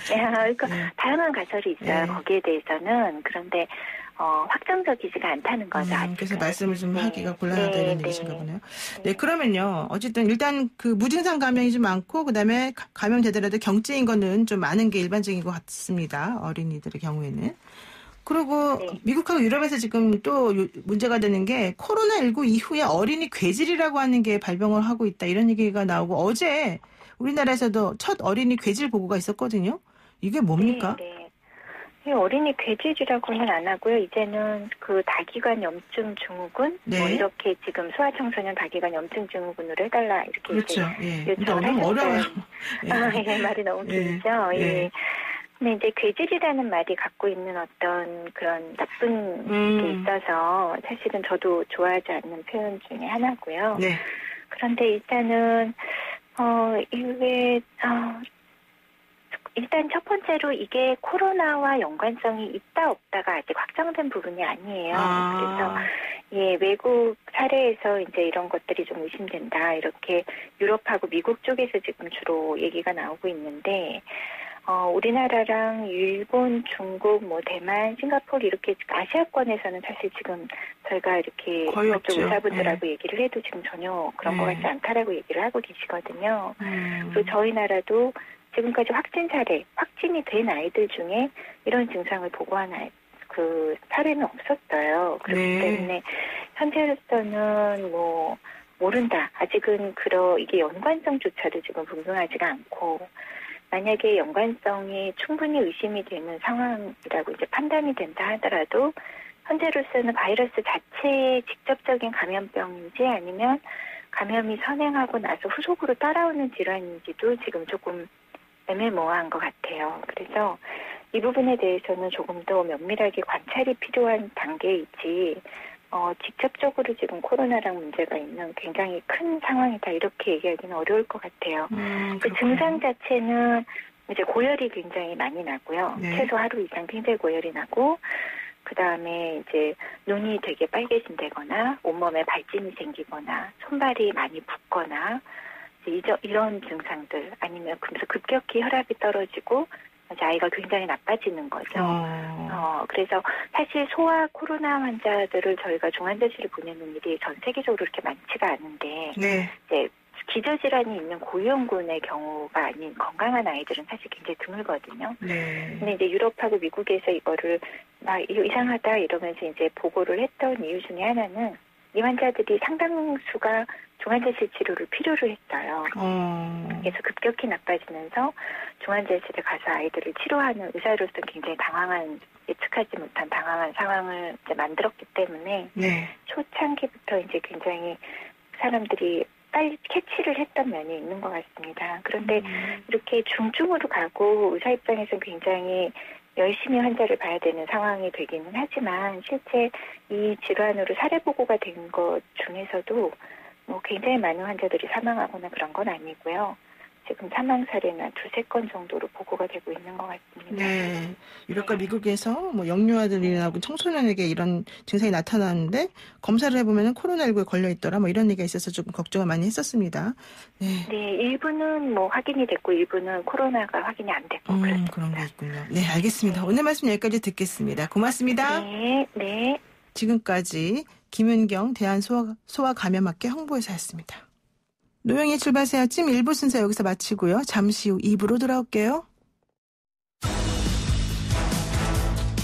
그러니까 네. 다양한 가설이 있어요. 네. 거기에 대해서는. 그런데 확정적이지가 않다는 거죠. 그래서 말씀을 좀 네. 하기가 곤란하다 네, 이런 네. 얘기신가 보네요. 네, 그러면요. 어쨌든 일단 그 무증상 감염이 좀 많고 그다음에 감염되더라도 경증인 거는 좀 많은 게 일반적인 것 같습니다. 어린이들의 경우에는. 그리고 네. 미국하고 유럽에서 지금 또 문제가 되는 게 코로나19 이후에 어린이 괴질이라고 하는 게 발병을 하고 있다. 이런 얘기가 나오고 어제 우리나라에서도 첫 어린이 괴질 보고가 있었거든요. 이게 뭡니까? 네. 어린이 괴질이라고는 안 하고요. 이제는 그 다기관 염증 증후군 네. 뭐 이렇게 지금 소아청소년 다기관 염증 증후군으로 해달라 이렇게 그렇죠. 이제 예. 근데 너무 어려워요. 말이 너무 예. 길죠. 예. 예. 근데 이제 괴질이라는 말이 갖고 있는 어떤 그런 나쁜 게 있어서 사실은 저도 좋아하지 않는 표현 중에 하나고요. 네. 그런데 일단은 이게 일단 첫 번째로 이게 코로나와 연관성이 있다 없다가 아직 확정된 부분이 아니에요. 그래서 외국 사례에서 이제 이런 것들이 좀 의심된다. 이렇게 유럽하고 미국 쪽에서 지금 주로 얘기가 나오고 있는데 우리나라랑 일본, 중국, 대만, 싱가포르 이렇게 아시아권에서는 사실 지금 저희가 이렇게 그쪽 의사분들하고 얘기를 해도 지금 전혀 그런 것 같지 않다라고 얘기를 하고 계시거든요. 그리고 저희 나라도 지금까지 확진이 된 아이들 중에 이런 증상을 보고한 그 사례는 없었어요. 그렇기 때문에 현재로서는 모른다. 아직은 이게 연관성조차도 지금 분명하지가 않고 만약에 연관성이 충분히 의심이 되는 상황이라고 이제 판단이 된다 하더라도 현재로서는 바이러스 자체의 직접적인 감염병인지 아니면 감염이 선행하고 나서 후속으로 따라오는 질환인지도 지금 조금 애매모호한 것 같아요. 그래서 이 부분에 대해서는 조금 더 면밀하게 관찰이 필요한 단계이지 직접적으로 지금 코로나랑 문제가 있는 굉장히 큰 상황이다 이렇게 얘기하기는 어려울 것 같아요. 그 증상 자체는 이제 고열이 굉장히 많이 나고요. 네. 최소 하루 이상 굉장히 고열이 나고 그 다음에 이제 눈이 되게 빨개진다거나 온몸에 발진이 생기거나 손발이 많이 붓거나 이런 증상들 아니면 그래서 급격히 혈압이 떨어지고 이제 아이가 굉장히 나빠지는 거죠. 그래서 사실 소아 코로나 환자들을 저희가 중환자실을 보내는 일이 전 세계적으로 그렇게 많지가 않은데 이제 기저질환이 있는 고위험군의 경우가 아닌 건강한 아이들은 사실 굉장히 드물거든요. 근데 이제 유럽하고 미국에서 이거를 이상하다 이러면서 이제 보고를 했던 이유 중에 하나는 이 환자들이 상당수가 중환자실 치료를 필요로 했어요. 그래서 급격히 나빠지면서 중환자실에 가서 아이들을 치료하는 의사로서 굉장히 예측하지 못한 당황한 상황을 이제 만들었기 때문에 초창기부터 이제 굉장히 사람들이 빨리 캐치를 했던 면이 있는 것 같습니다. 그런데 이렇게 중증으로 가고 의사 입장에서는 굉장히 열심히 환자를 봐야 되는 상황이 되기는 하지만 실제 이 질환으로 사례 보고가 된 것 중에서도 굉장히 많은 환자들이 사망하거나 그런 건 아니고요. 지금 사망 사례는 2-3건 정도로 보고가 되고 있는 것 같습니다. 네. 유럽과 미국에서 영유아들이나 청소년에게 이런 증상이 나타나는데 검사를 해보면 코로나19에 걸려있더라 이런 얘기가 있어서 조금 걱정을 많이 했었습니다. 네, 일부는 확인이 됐고 일부는 코로나가 확인이 안 됐고 그렇습니다. 그런 게 있군요. 네, 알겠습니다. 오늘 말씀 여기까지 듣겠습니다. 고맙습니다. 네. 지금까지 김은경 대한소아감염학회 홍보의사였습니다. 노영의 출발새 아침 1부 순서 여기서 마치고요. 잠시 후 2부로 돌아올게요.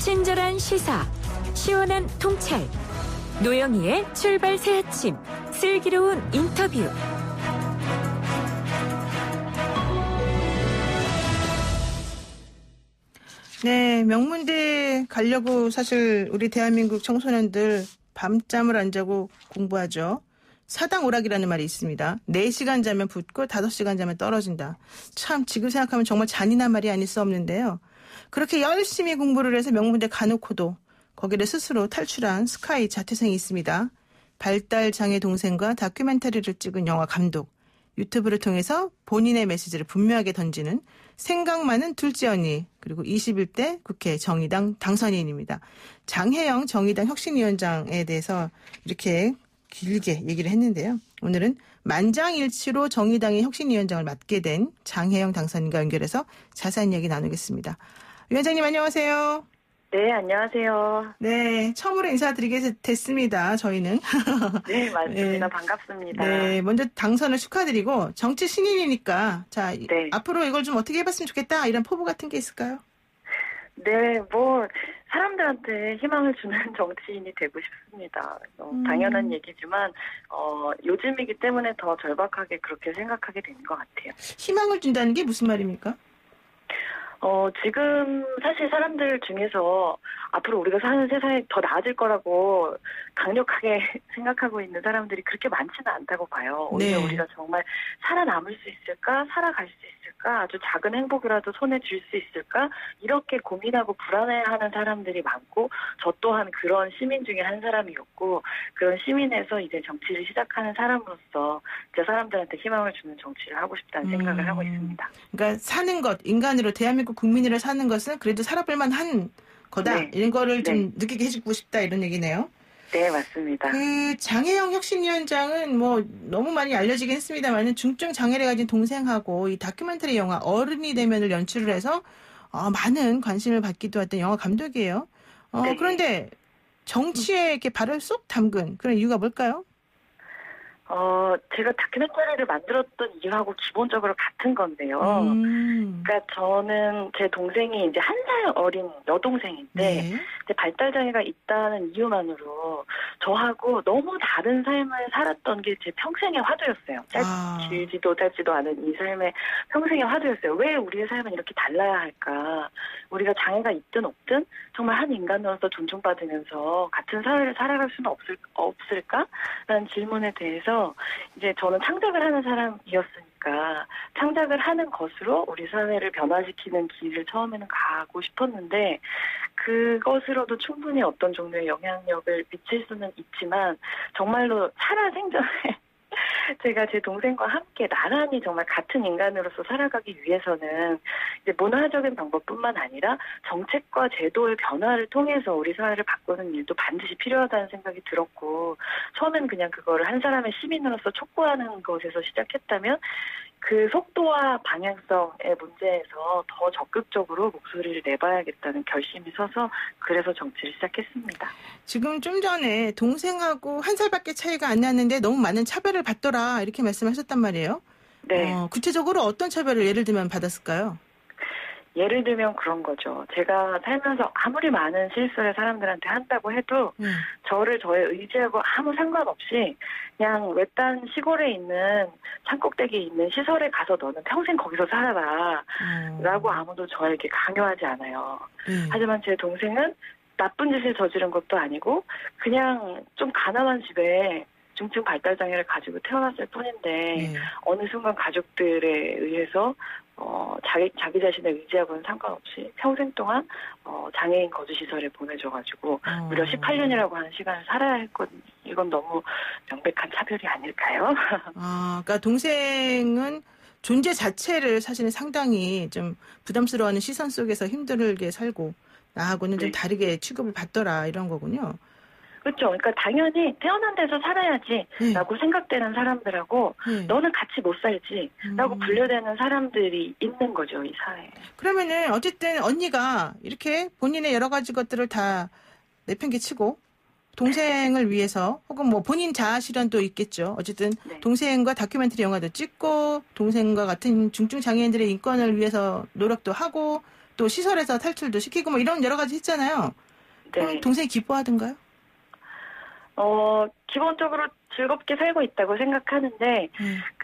친절한 시사, 시원한 통찰. 노영희의 출발새 아침, 슬기로운 인터뷰. 네, 명문대 가려고 사실 우리 대한민국 청소년들 밤잠을 안 자고 공부하죠. 사당 오락이라는 말이 있습니다. 4시간 자면 붙고 5시간 자면 떨어진다. 참 지금 생각하면 정말 잔인한 말이 아닐 수 없는데요. 그렇게 열심히 공부를 해서 명문대 가놓고도 거기를 스스로 탈출한 스카이 자퇴생이 있습니다. 발달장애 동생과 다큐멘터리를 찍은 영화 감독 유튜브를 통해서 본인의 메시지를 분명하게 던지는 생각 많은 둘째 언니, 그리고 21대 국회 정의당 당선인입니다. 장혜영 정의당 혁신위원장에 대해서 이렇게 길게 얘기를 했는데요. 오늘은 만장일치로 정의당의 혁신위원장을 맡게 된 장혜영 당선인과 연결해서 자세한 이야기 나누겠습니다. 위원장님 안녕하세요. 네, 안녕하세요. 네, 처음으로 인사드리게 됐습니다. 저희는. 네, 맞습니다. 네. 반갑습니다. 네, 먼저 당선을 축하드리고 정치 신인이니까 자 네. 앞으로 이걸 좀 어떻게 해봤으면 좋겠다 이런 포부 같은 게 있을까요? 네, 사람들한테 희망을 주는 정치인이 되고 싶습니다. 당연한 얘기지만, 요즘이기 때문에 더 절박하게 그렇게 생각하게 되는 것 같아요. 희망을 준다는 게 무슨 말입니까? 지금 사실 사람들 중에서 앞으로 우리가 사는 세상이 더 나아질 거라고 강력하게 생각하고 있는 사람들이 그렇게 많지는 않다고 봐요. 오히려 네. 우리가 정말 살아남을 수 있을까? 살아갈 수 있을까? 아주 작은 행복이라도 손에 쥘 수 있을까? 이렇게 고민하고 불안해하는 사람들이 많고 저 또한 그런 시민 중에 한 사람이었고 그런 시민에서 이제 정치를 시작하는 사람으로서 이제 사람들한테 희망을 주는 정치를 하고 싶다는 생각을 하고 있습니다. 그러니까 사는 것, 인간으로 대한민국 국민으로 사는 것은 그래도 살아볼 만한 거다. 네. 이런 거를 좀 네. 느끼게 해주고 싶다 이런 얘기네요. 네, 맞습니다. 그 장혜영 혁신위원장은 뭐 너무 많이 알려지긴 했습니다만은 중증 장애를 가진 동생하고 이 다큐멘터리 영화 어른이 되면을 연출을 해서 많은 관심을 받기도 했던 영화 감독이에요. 네. 그런데 정치에 이렇게 발을 쏙 담근 그런 이유가 뭘까요? 제가 다큐멘터리를 만들었던 이유하고 기본적으로 같은 건데요. 그러니까 저는 제 동생이 이제 1살 어린 여동생인데, 네. 이제 발달장애가 있다는 이유만으로 저하고 너무 다른 삶을 살았던 게 제 평생의 화두였어요. 길지도 짧지도 않은 이 삶의 평생의 화두였어요. 왜 우리의 삶은 이렇게 달라야 할까? 우리가 장애가 있든 없든 정말 한 인간으로서 존중받으면서 같은 사회를 살아갈 수는 없을까? 라는 질문에 대해서 이제 저는 창작을 하는 사람이었으니까 창작을 하는 것으로 우리 사회를 변화시키는 길을 처음에는 가고 싶었는데 그것으로도 충분히 어떤 종류의 영향력을 미칠 수는 있지만 정말로 살아생전에 제가 제 동생과 함께 나란히 정말 같은 인간으로서 살아가기 위해서는 이제 문화적인 방법뿐만 아니라 정책과 제도의 변화를 통해서 우리 사회를 바꾸는 일도 반드시 필요하다는 생각이 들었고 처음엔 그냥 그거를 한 사람의 시민으로서 촉구하는 것에서 시작했다면 그 속도와 방향성의 문제에서 더 적극적으로 목소리를 내봐야겠다는 결심이 서서 그래서 정치를 시작했습니다. 지금 좀 전에 동생하고 1살밖에 차이가 안 났는데 너무 많은 차별을 받더라 이렇게 말씀하셨단 말이에요. 네. 구체적으로 어떤 차별을 예를 들면 받았을까요? 예를 들면 그런 거죠. 제가 살면서 아무리 많은 실수를 사람들한테 한다고 해도 저를 저에 의지하고 아무 상관없이 그냥 외딴 시골에 있는 산꼭대기에 있는 시설에 가서 너는 평생 거기서 살아라 라고 아무도 저에게 강요하지 않아요. 하지만 제 동생은 나쁜 짓을 저지른 것도 아니고 그냥 좀 가난한 집에 중증 발달장애를 가지고 태어났을 뿐인데 어느 순간 가족들에 의해서 자기 자신의 의지하고는 상관없이 평생 동안 장애인 거주시설에 보내줘가지고 무려 18년이라고 하는 시간을 살아야 했거든요. 이건 너무 명백한 차별이 아닐까요? 그러니까 동생은 존재 자체를 사실은 상당히 좀 부담스러워하는 시선 속에서 힘들게 살고 나하고는 좀 다르게 취급을 받더라 이런 거군요. 그렇죠. 그러니까 당연히 태어난 데서 살아야지라고 생각되는 사람들하고 너는 같이 못 살지라고 분류되는 사람들이 있는 거죠, 이 사회에. 그러면은 어쨌든 언니가 이렇게 본인의 여러 가지 것들을 다 내팽개치고 동생을 위해서 혹은 뭐 본인 자아 실현도 있겠죠. 어쨌든 동생과 다큐멘터리 영화도 찍고 동생과 같은 중증 장애인들의 인권을 위해서 노력도 하고 또 시설에서 탈출도 시키고 뭐 이런 여러 가지 했잖아요. 그럼 동생이 기뻐하던가요? 기본적으로 즐겁게 살고 있다고 생각하는데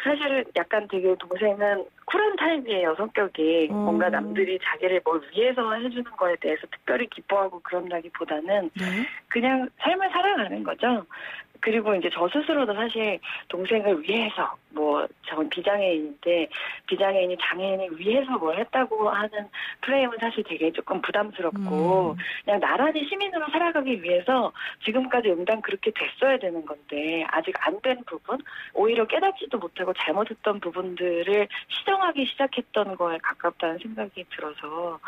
사실 약간 되게 동생은 쿨한 타입이에요, 성격이. 뭔가 남들이 자기를 뭘 위해서 해주는 거에 대해서 특별히 기뻐하고 그런다기보다는 그냥 삶을 살아가는 거죠. 그리고 이제 저 스스로도 사실 동생을 위해서 전 비장애인인데 비장애인이 장애인을 위해서 뭘 했다고 하는 프레임은 사실 되게 조금 부담스럽고 그냥 나란히 시민으로 살아가기 위해서 지금까지 응당 그렇게 됐어야 되는 건데 아직 안 된 부분 오히려 깨닫지도 못하고 잘못했던 부분들을 시정하기 시작했던 거에 가깝다는 생각이 들어서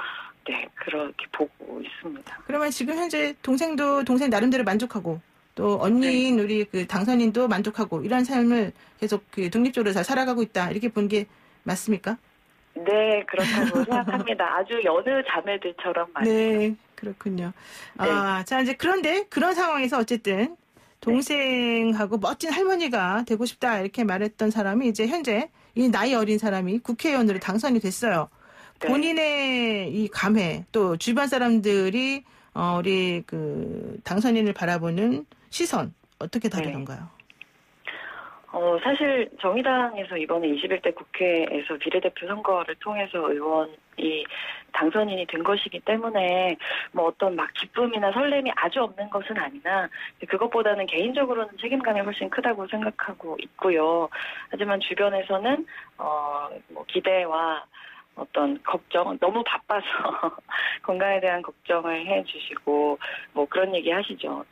네 그렇게 보고 있습니다. 그러면 지금 현재 동생도 동생 나름대로 만족하고 또 언니인 네. 우리 그 당선인도 만족하고 이런 삶을 계속 그 독립적으로 잘 살아가고 있다 이렇게 본 게 맞습니까? 네 그렇다고 생각합니다. 아주 여느 자매들처럼 맞습니다. 네 그렇군요. 네. 자 이제 그런데 그런 상황에서 어쨌든 동생하고 멋진 할머니가 되고 싶다 이렇게 말했던 사람이 이제 현재 이 나이 어린 사람이 국회의원으로 당선이 됐어요. 네. 본인의 이 감회 또 주변 사람들이 우리 그 당선인을 바라보는 시선 어떻게 다르던가요? 네. 사실 정의당에서 이번에 21대 국회에서 비례대표 선거를 통해서 의원이 당선인이 된 것이기 때문에 어떤 막 기쁨이나 설렘이 아주 없는 것은 아니나 그것보다는 개인적으로는 책임감이 훨씬 크다고 생각하고 있고요. 하지만 주변에서는 기대와 어떤 걱정, 너무 바빠서 건강에 대한 걱정을 해주시고 그런 얘기 하시죠.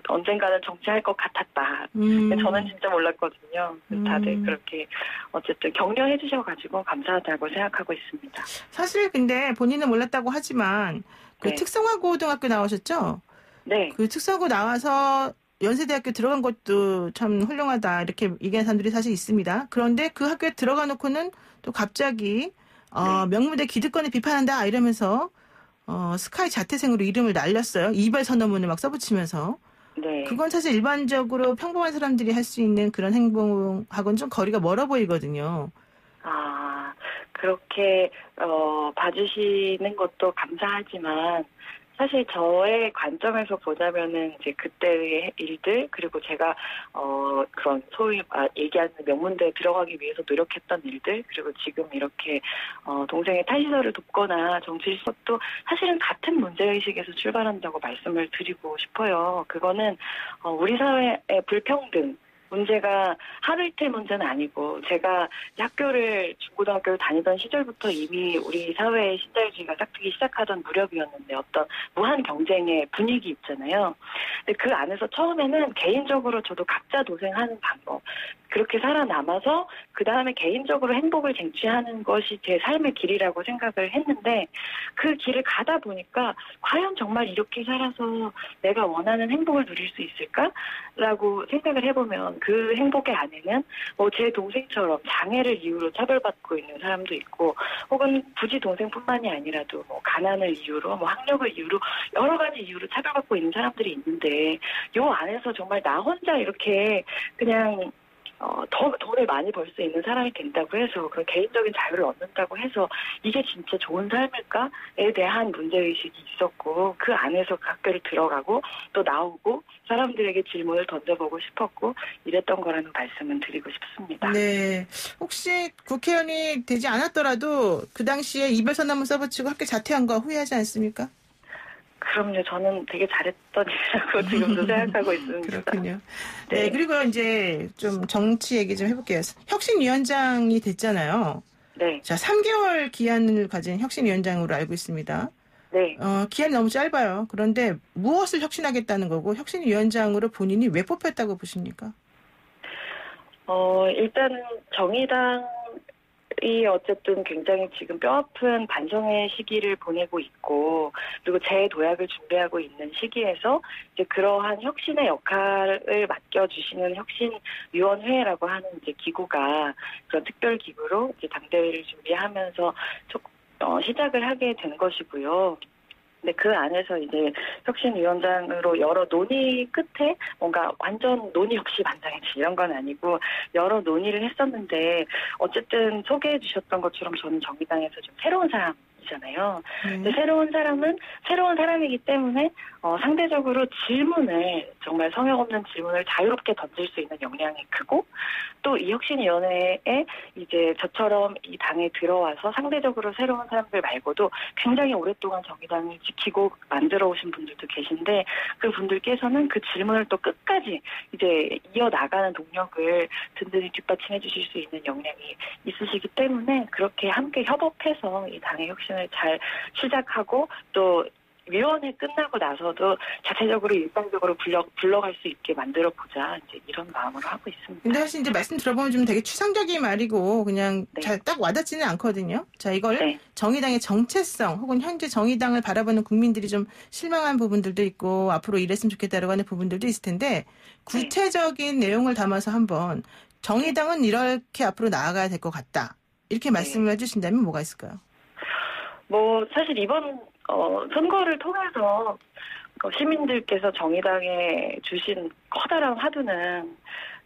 언젠가는 정치할 것 같았다. 저는 진짜 몰랐거든요. 다들 그렇게 어쨌든 격려해 주셔가지고 감사하다고 생각하고 있습니다. 사실 근데 본인은 몰랐다고 하지만 그 특성화고등학교 나오셨죠? 네. 그 특성화고 나와서 연세대학교 들어간 것도 참 훌륭하다 이렇게 얘기하는 사람들이 사실 있습니다. 그런데 그 학교에 들어가 놓고는 또 갑자기 명문대 기득권을 비판한다 이러면서 스카이 자퇴생으로 이름을 날렸어요. 이발 선언문을 막 써붙이면서. 네. 그건 사실 일반적으로 평범한 사람들이 할 수 있는 그런 행동하고는 좀 거리가 멀어 보이거든요. 그렇게 봐주시는 것도 감사하지만 사실 저의 관점에서 보자면은 이제 그때의 일들 그리고 제가 그런 소위 얘기하는 명문대에 들어가기 위해서 노력했던 일들 그리고 지금 이렇게 동생의 탈시설을 돕거나 정치를 것도 사실은 같은 문제의식에서 출발한다고 말씀을 드리고 싶어요. 그거는 우리 사회의 불평등 문제가 하루 이틀 문제는 아니고 제가 중고등학교를 다니던 시절부터 이미 우리 사회의 신자유주의가 싹트기 시작하던 무렵이었는데 어떤 무한 경쟁의 분위기 있잖아요. 근데 그 안에서 처음에는 개인적으로 저도 각자 도생하는 방법 그렇게 살아남아서 그 다음에 개인적으로 행복을 쟁취하는 것이 제 삶의 길이라고 생각을 했는데 그 길을 가다 보니까 과연 정말 이렇게 살아서 내가 원하는 행복을 누릴 수 있을까라고 생각을 해보면 그 행복의 안에는 제 동생처럼 장애를 이유로 차별받고 있는 사람도 있고 혹은 굳이 동생뿐만이 아니라도 가난을 이유로 학력을 이유로 여러 가지 이유로 차별받고 있는 사람들이 있는데 요 안에서 정말 나 혼자 이렇게 그냥 돈을 많이 벌 수 있는 사람이 된다고 해서 그런 개인적인 자유를 얻는다고 해서 이게 진짜 좋은 삶일까에 대한 문제의식이 있었고 그 안에서 학교를 들어가고 또 나오고 사람들에게 질문을 던져보고 싶었고 이랬던 거라는 말씀은 드리고 싶습니다. 네. 혹시 국회의원이 되지 않았더라도 그 당시에 이별선언문 써붙이고 학교 자퇴한 거 후회하지 않습니까? 그럼요. 저는 되게 잘했던 일이라고 지금도 생각하고 있습니다. 그렇군요. 네, 그리고 이제 좀 정치 얘기 좀 해볼게요. 혁신위원장이 됐잖아요. 네. 자, 3개월 기한을 가진 혁신위원장으로 알고 있습니다. 네. 기한이 너무 짧아요. 그런데 무엇을 혁신하겠다는 거고 혁신위원장으로 본인이 왜 뽑혔다고 보십니까? 일단 정의당 이 어쨌든 굉장히 지금 뼈아픈 반성의 시기를 보내고 있고 그리고 재도약을 준비하고 있는 시기에서 이제 그러한 혁신의 역할을 맡겨주시는 혁신위원회라고 하는 이제 기구가 그런 특별 기구로 이제 당대회를 준비하면서 시작을 하게 된 것이고요. 근데 그 안에서 이제 혁신위원장으로 여러 논의 끝에 뭔가 완전 논의 없이 반장했지 이런 건 아니고 여러 논의를 했었는데 어쨌든 소개해 주셨던 것처럼 저는 정의당에서 좀 새로운 사람이잖아요. 근데 새로운 사람은 새로운 사람이기 때문에 상대적으로 질문을 정말 성역 없는 질문을 자유롭게 던질 수 있는 역량이 크고 또 이 혁신위원회에 이제 저처럼 이 당에 들어와서 상대적으로 새로운 사람들 말고도 굉장히 오랫동안 정의당을 지키고 만들어 오신 분들도 계신데 그 분들께서는 그 질문을 또 끝까지 이제 이어나가는 동력을 든든히 뒷받침해 주실 수 있는 역량이 있으시기 때문에 그렇게 함께 협업해서 이 당의 혁신을 잘 시작하고 또 위원회 끝나고 나서도 자체적으로 일방적으로 불러갈 수 있게 만들어 보자 이제 이런 마음으로 하고 있습니다. 근데 사실 이제 말씀 들어보면 좀 되게 추상적인 말이고 그냥 네. 잘 딱 와닿지는 않거든요. 자, 이걸 네. 정의당의 정체성 혹은 현재 정의당을 바라보는 국민들이 좀 실망한 부분들도 있고 앞으로 이랬으면 좋겠다라고 하는 부분들도 있을 텐데 구체적인 내용을 담아서 한번 정의당은 이렇게 앞으로 나아가야 될 것 같다. 이렇게 말씀을 해주신다면 뭐가 있을까요? 뭐 사실 이번 선거를 통해서 시민들께서 정의당에 주신 커다란 화두는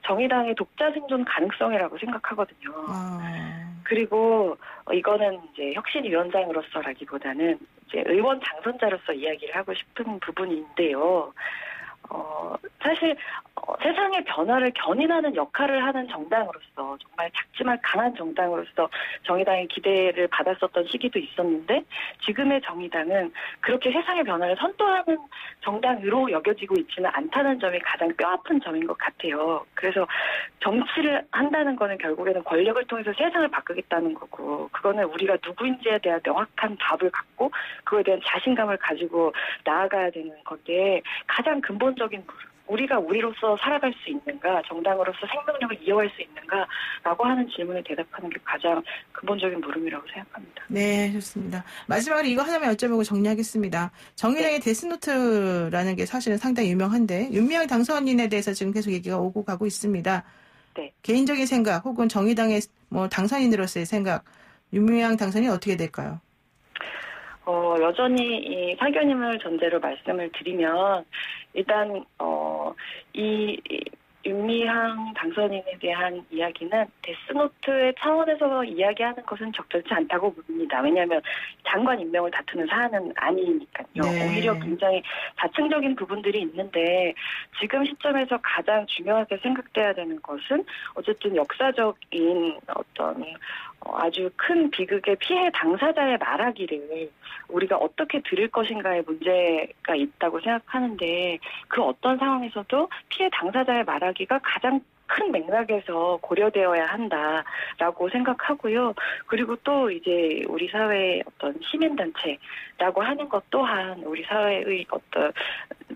정의당의 독자 생존 가능성이라고 생각하거든요. 그리고 이거는 이제 혁신위원장으로서라기보다는 이제 의원 당선자로서 이야기를 하고 싶은 부분인데요. 사실 세상의 변화를 견인하는 역할을 하는 정당으로서 정말 작지만 강한 정당으로서 정의당의 기대를 받았었던 시기도 있었는데 지금의 정의당은 그렇게 세상의 변화를 선도하는 정당으로 여겨지고 있지는 않다는 점이 가장 뼈아픈 점인 것 같아요. 그래서 정치를 한다는 거는 결국에는 권력을 통해서 세상을 바꾸겠다는 거고 그거는 우리가 누구인지에 대한 명확한 답을 갖고 그거에 대한 자신감을 가지고 나아가야 되는 건데 가장 근본적인 우리가 우리로서 살아갈 수 있는가, 정당으로서 생명력을 이어갈 수 있는가라고 하는 질문에 대답하는 게 가장 근본적인 물음이라고 생각합니다. 네, 좋습니다. 마지막으로 이거 하나만 여쭤보고 정리하겠습니다. 정의당의 데스노트라는 게 사실은 상당히 유명한데 윤미향 당선인에 대해서 지금 계속 얘기가 오고 가고 있습니다. 네. 개인적인 생각 혹은 정의당의 뭐 당선인으로서의 생각, 윤미향 당선인이 어떻게 될까요? 여전히 이 사견임을 전제로 말씀을 드리면 일단 이 윤미향 당선인에 대한 이야기는 데스노트의 차원에서 이야기하는 것은 적절치 않다고 봅니다. 왜냐하면 장관 임명을 다투는 사안은 아니니까요. 네. 오히려 굉장히 다층적인 부분들이 있는데 지금 시점에서 가장 중요하게 생각돼야 되는 것은 어쨌든 역사적인 어떤 아주 큰 비극의 피해 당사자의 말하기를 우리가 어떻게 들을 것인가에 문제가 있다고 생각하는데 그 어떤 상황에서도 피해 당사자의 말하기가 가장 큰 맥락에서 고려되어야 한다라고 생각하고요. 그리고 또 이제 우리 사회의 어떤 시민단체라고 하는 것 또한 우리 사회의 어떤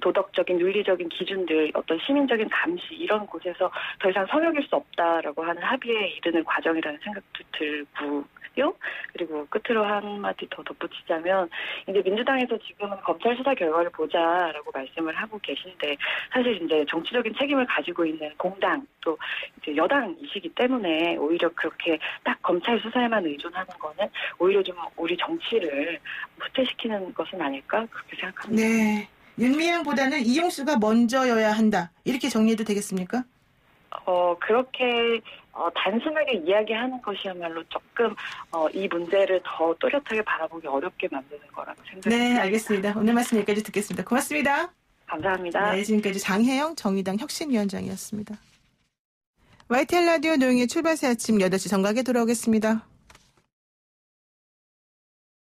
도덕적인 윤리적인 기준들, 어떤 시민적인 감시 이런 곳에서 더 이상 성역일 수 없다라고 하는 합의에 이르는 과정이라는 생각도 들고요. 그리고 끝으로 한마디 더 덧붙이자면 이제 민주당에서 지금은 검찰 수사 결과를 보자라고 말씀을 하고 계신데 사실 이제 정치적인 책임을 가지고 있는 공당 또 이제 여당이시기 때문에 오히려 그렇게 딱 검찰 수사에만 의존하는 거는 오히려 좀 우리 정치를 후퇴시키는 것은 아닐까 그렇게 생각합니다. 네. 윤미향보다는 이용수가 먼저여야 한다. 이렇게 정리해도 되겠습니까? 그렇게 단순하게 이야기하는 것이야말로 조금 이 문제를 더 또렷하게 바라보기 어렵게 만드는 거라고 생각합니다. 네, 알겠습니다. 오늘 말씀 여기까지 듣겠습니다. 고맙습니다. 감사합니다. 네, 지금까지 장혜영 정의당 혁신위원장이었습니다. YTN 라디오 노영의 출발새 아침 8시 정각에 돌아오겠습니다.